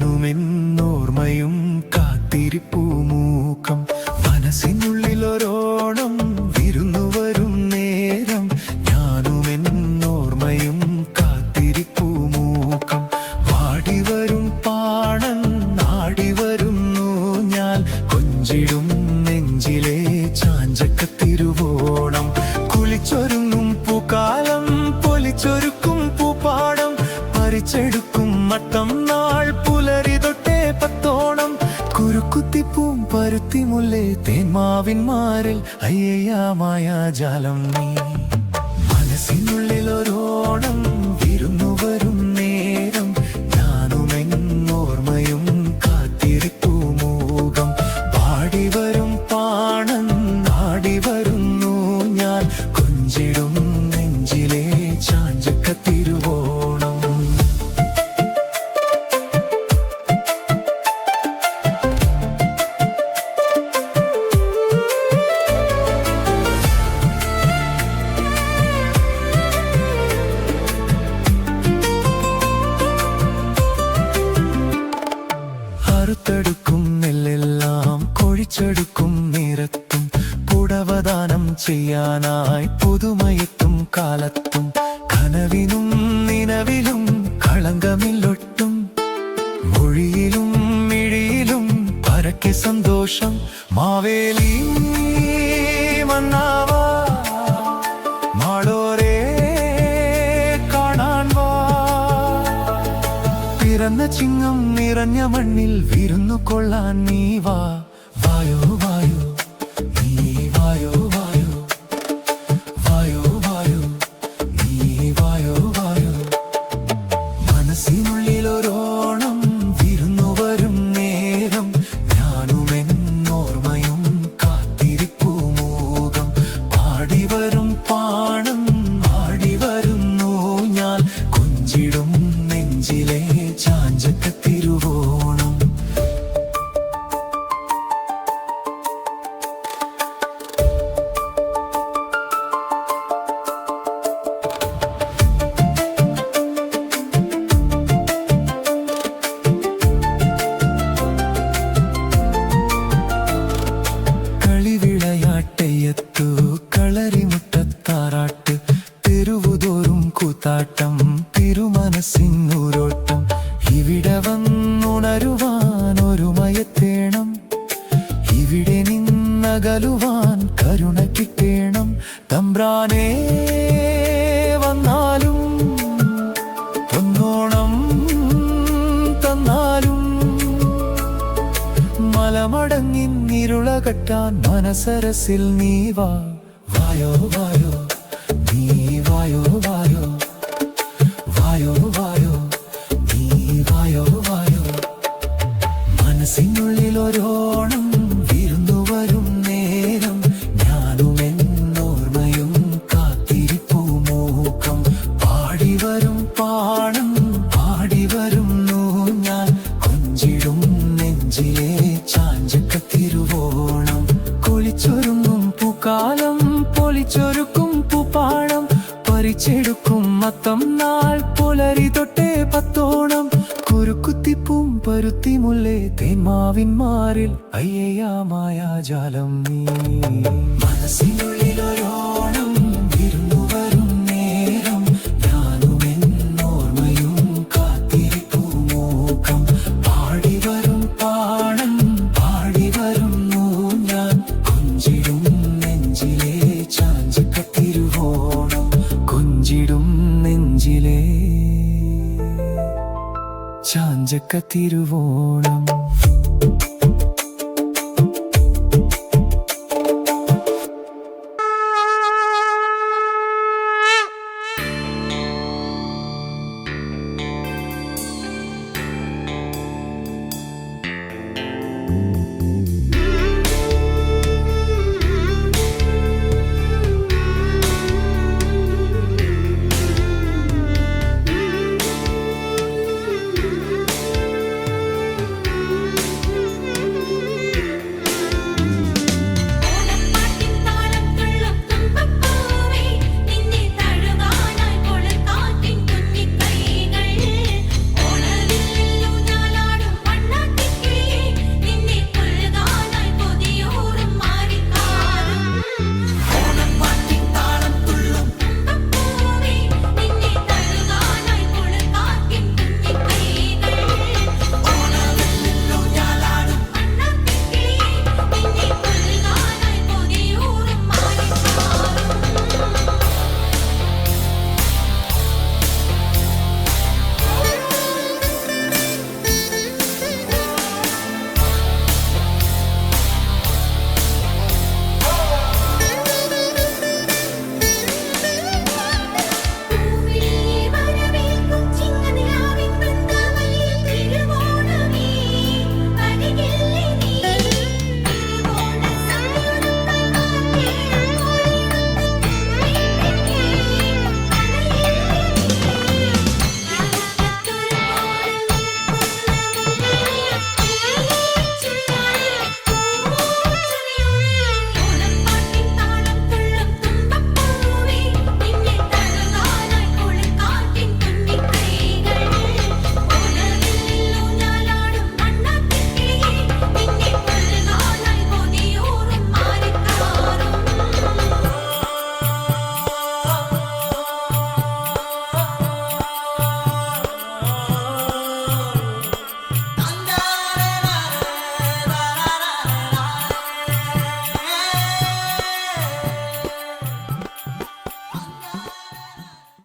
ഞാനുമെന്നോർമ്മയും കാത്തിരിപ്പൂ മൂക്കം മനസ്സിനുള്ളിലൊരോണം വിരുന്നു വരും നേരം ഞാനുമെന്നോർമ്മയും കാത്തിരിപ്പൂ മൂക്കം വാടിവരും പാണൻ നാടിവരുന്നു ഞാൻ കൊഞ്ചിടും നെഞ്ചിലെ ചാഞ്ചക്കത്തിരുവോണം കുളിച്ചൊരുങ്ങും പൂക്കാലം പൊലിച്ചൊരുക്കും പൂപ്പാടം പറിച്ചെടുക്കും മട്ടം നാൾ പുലരി തൊട്ടേ പത്തോണം കുരുക്കുത്തിപ്പൂം പരുത്തിമുല്ലേ തേന്മാവിന്മാരിൽ അയ്യയ്യാമായ ജാലം നീ മനസ്സിനുള്ളിലൊരോണം വിരുന്നു വരും നേരം ഞാനുമെന്നോർമ്മയും കാത്തിരിപ്പൂ മൂകം പാടിവരും പാണൻ നാടിവരുന്നു ഞാൻ കൊഞ്ചിടും നെഞ്ചിലെ ചാഞ്ചക്കത്തിരുവോണം അറുത്തെടുക്കും നെല്ലെല്ലാം കൊഴിച്ചെടുക്കും നിരത്തും പുടവദാനം ചെയ്യാനായി പുതുമയെത്തും കാലത്തും കനവിനും നിലവിലും കളങ്കമില്ലൊട്ടും മൊഴിയിലും മിഴിയിലും പരക്കെ സന്തോഷം മാവേലി മന്നാവാ മാളോരേ കാണാൻ വാ പിറന്ന ചിങ്ങം നിറഞ്ഞ മണ്ണിൽ വിരുന്നു കൊള്ളാൻ നീ വാ വായോ വായോ നീ വായോ വായോ വായോ വായോ നീ വായോ വായോ മനസ്സിനുള്ളിലൊരോണം വിരുന്നു വരും നേരം ഞാനുമെന്നോർമ്മയും കാത്തിരിപ്പൂ മൂകം പാടിവരും പാണം ആടിവരുന്നു ഞാൻ കൊഞ്ചിടും നെഞ്ചിലെ ചാഞ്ചക്കത്തിരുവോണം കളിവിളയാട്ടയത്തു കളരിമുട്ടത്താറാട്ട് തെരുവുതോറും കൂത്താട്ടം തിരുമനസ്സിന്നൂരോട്ടം ഇവിടെ വന്നുണരുവാൻ ഒരുമയത്തേണം ഇവിടെ നിന്നകലുവാൻ കരുണ കിട്ടേണം തമ്പ്രാനേ വന്നാലും ഒന്നോണം തന്നാലും മലമടങ്ങിന്നിരുളകട്ടാൻ മനസരസിൽ നീ വാ വായോ വായോ നീ വായോ വായോ വായോ വായോ നീ വായോ വായോ മനസ്സിനുള്ളിലൊരോണം വിരുന്നു വരും നേരം ഞാനുമെന്നോർമ്മയും കാത്തിരിപ്പൂ മൂക്കം പാടിവരും പാണം പാടിവരുന്നു ഞാൻ കൊഞ്ചിടും നെഞ്ചിലെ ചാഞ്ചക്കത്തിരുവോണം കുളിച്ചൊരുങ്ങും പൂക്കാലം പൊലിച്ചൊരുക്കും പൂപ്പാടം പറിച്ചെടുക്കും മത്തം നാൾ പുലരി തൊട്ടേ പത്തോണം കുരുക്കുത്തിപ്പൂം പരുത്തിമുല്ലേ തേന്മാവിന്മാരിൽ അയ്യയ്യാമായ ജാലം നീ മനസ്സിനുള്ളിലൊരോണം വിരുന്നു വരും നേരം ഞാനുമെന്നോർമ്മയും കാത്തിരിപ്പൂ മൂക്കം പാടിവരും പാണം പാടിവരുന്നു ഞാൻ കൊഞ്ചിടും നെഞ്ചിലെ ചാഞ്ചക്കത്തിരുവോണം കൊഞ്ചിടും നെഞ്ചിലെ ചാഞ്ചക്കത്തിരുവോണം